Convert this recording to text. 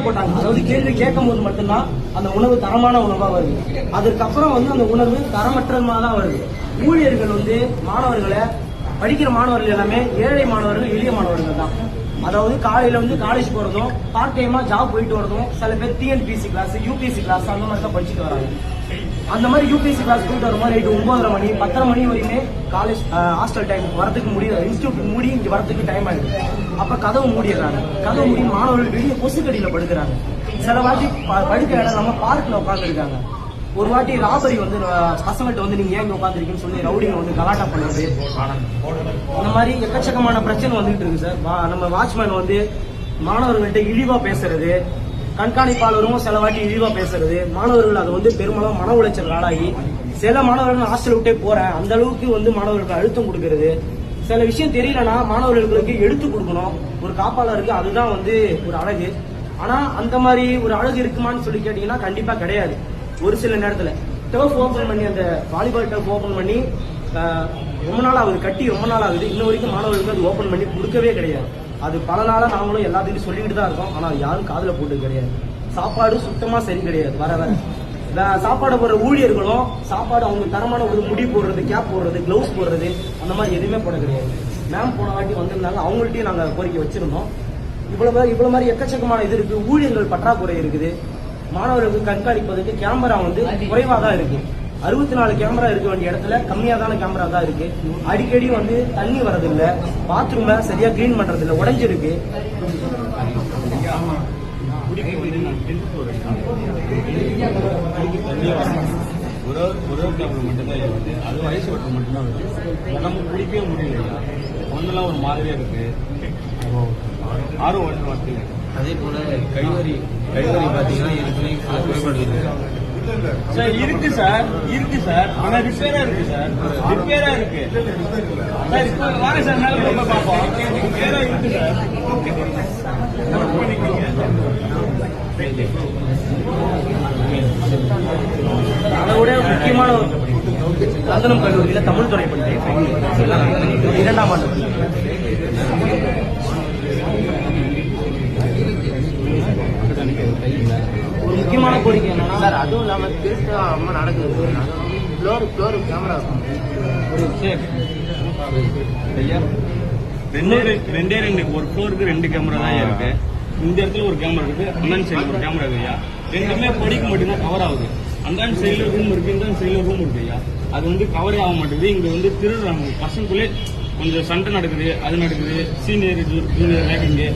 போட்டாங்க. அதாவது கேள்வி கேட்கும் போது மட்டும்தான் அந்த உணவு தரமான உணவா வருது. அதுக்கப்புறம் அந்த உணவு தரமற்றமா தான் வருது. ஊழியர்கள் மாணவர்களை படிக்கிற மாணவர்கள் எல்லாமே ஏழை மாணவர்கள், எளிய மாணவர்கள் தான். அதாவது காலையில காலேஜ் போறதும், பார்ட் டைமா ஜாப் போயிட்டு வரதும், சில பேர் டிஎன்பிசி கிளாஸ், யூபிஎஸ்சி கிளாஸ் அந்த மாதிரி தான் படிச்சுட்டு வராங்க. அந்த மாதிரி யூபிஎஸ்சி கிளாஸ் போயிட்டு வரும்போது நைட்டு 9:30 மணி 10:30 மணி வரையுமே காலேஜ் ஹாஸ்டல் டைம் வரதுக்கு முடியல. இன்ஸ்டியூட் மூடி இங்க வரதுக்கு டைம் ஆயிடுது. அப்ப கதவு மூடிடுறாங்க. கதவு மூடி மாணவர்கள் வெளியே கொசுக்கடியில படுக்கிறாங்க. சில வாட்டி படிக்கிற இடம் நம்ம பார்க்ல உட்கார்ந்து இருக்காங்க. ஒரு வாட்டி ராபரி பசங்கள்ட்ட நீங்க ஏங்க உட்காந்துருக்கீங்கன்னு சொல்லி ரவுடிங்க கலாட்டா பண்ணுறது. இந்த மாதிரி எக்கச்சக்கமான பிரச்சனை வந்துட்டு இருக்கு சார். நம்ம வாட்ச்மேன் மாணவர்கள்ட்ட இழிவா பேசுறது, கண்காணிப்பாளரும் சில வாட்டி இழிவா பேசுறது, மாணவர்கள் அது பெரும்பாலும் மன உளைச்சல் ஆளாகி சில மாணவர்கள் ஹாஸ்டல் விட்டே போறேன் அந்த அளவுக்கு மாணவர்களுக்கு அழுத்தம் கொடுக்கறது. சில விஷயம் தெரியலன்னா மாணவர்களுக்கு எடுத்து கொடுக்கணும். ஒரு காப்பாளருக்கு அதுதான் ஒரு அழகு. ஆனா அந்த மாதிரி ஒரு அழகு இருக்குமான்னு சொல்லி கேட்டீங்கன்னா கண்டிப்பா கிடையாது. ஒரு சில நேரத்துல டர்ஃப் ஓபன் பண்ணி, அந்த வாலிபால் டர்ஃப் ஓபன் பண்ணி ரொம்ப நாள் ஆகுது, கட்டி ரொம்ப நாள் ஆகுது. இன்ன வரைக்கும் மாணவர்களுக்கு அது ஓபன் பண்ணி கொடுக்கவே கிடையாது. அது பல நாளா நாங்களும் எல்லாத்தையும் சொல்லிக்கிட்டு தான் இருக்கோம். ஆனா யாரும் காதுல போட்டு கிடையாது. சாப்பாடு சுத்தமா சரி கிடையாது. வர சாப்பாடு போடுற ஊழியர்களும் சாப்பாடு அவங்க தரமான ஒரு முடி போடுறது, கேப் போடுறது, கிளவுஸ் போடுறது அந்த மாதிரி எதுவுமே போட கிடையாது. மேம் போன வாட்டி வந்திருந்தாங்க, அவங்கள்ட்டையும் நாங்க கோரிக்கை வச்சிருந்தோம். இவ்வளவு மாதிரி எக்கச்சக்கமான இது இருக்கு. ஊழியர்கள் பற்றாக்குறை இருக்குது. மாணவர்களுக்கு கண்காணிப்பதற்கு கேமரா குறைவா தான் இருக்கு. 64 கேமரா இருக்க வேண்டிய இடத்துல கம்மியாதான கேமரா தான் இருக்கு. அடிக்கடி தண்ணி வரதில்லை, பாத்ரூம்ல சரியா கிளீன் பண்றது இல்லை, உடைஞ்சிருக்கு. அது வயசு வட்டம் மட்டும்தான் நம்ம குடிக்கவே முடியல. ஒன்னெல்லாம் ஒரு மாதிரியா இருக்கு. ஆர்வம் வார்த்தை. அதே போல கைவரி பாத்தீங்கன்னா சார் இருக்கு சார். ஆனா ரிப்பேரா இருக்கு சார். சார் இப்ப வாங்க சார், மேல ரொம்ப பார்ப்போம். ரிப்பேரா இருக்கு சார். அதை விட முக்கியமான லந்தனம் கல்லூரியில தமிழ் துறை படிக்கிறேன், 2ஆம் ஆண்டு. ஒரு முக்கியமான கோரிக்கை என்னன்னா சார், அதுவும் இல்லாம திருட்டு அம்மா நடக்குது. ஃப்ளோர் கேமரா ரெண்டே ஒரு ஃப்ளோருக்கு 2 கேமரா தான் இருக்கு. இந்த இடத்துல ஒரு கேமரா இருக்கு, அந்தாண்ட சைடுல ஒரு கேமரா இருக்கு ஐயா. ரெண்டுமே படிக்க மட்டும்தான் கவர் ஆகுது. அந்தாண்ட சைடுல ரூம் இருக்கு, இந்த சைடுல ரூம் இருக்கு ஐயா. அது கவரே ஆக மாட்டேங்குது. இங்க திருடுறாங்க. பசங்களுக்குள்ளே கொஞ்சம் சண்டை நடக்குது, அது நடக்குது. Senior junior ரேக்கிங்கு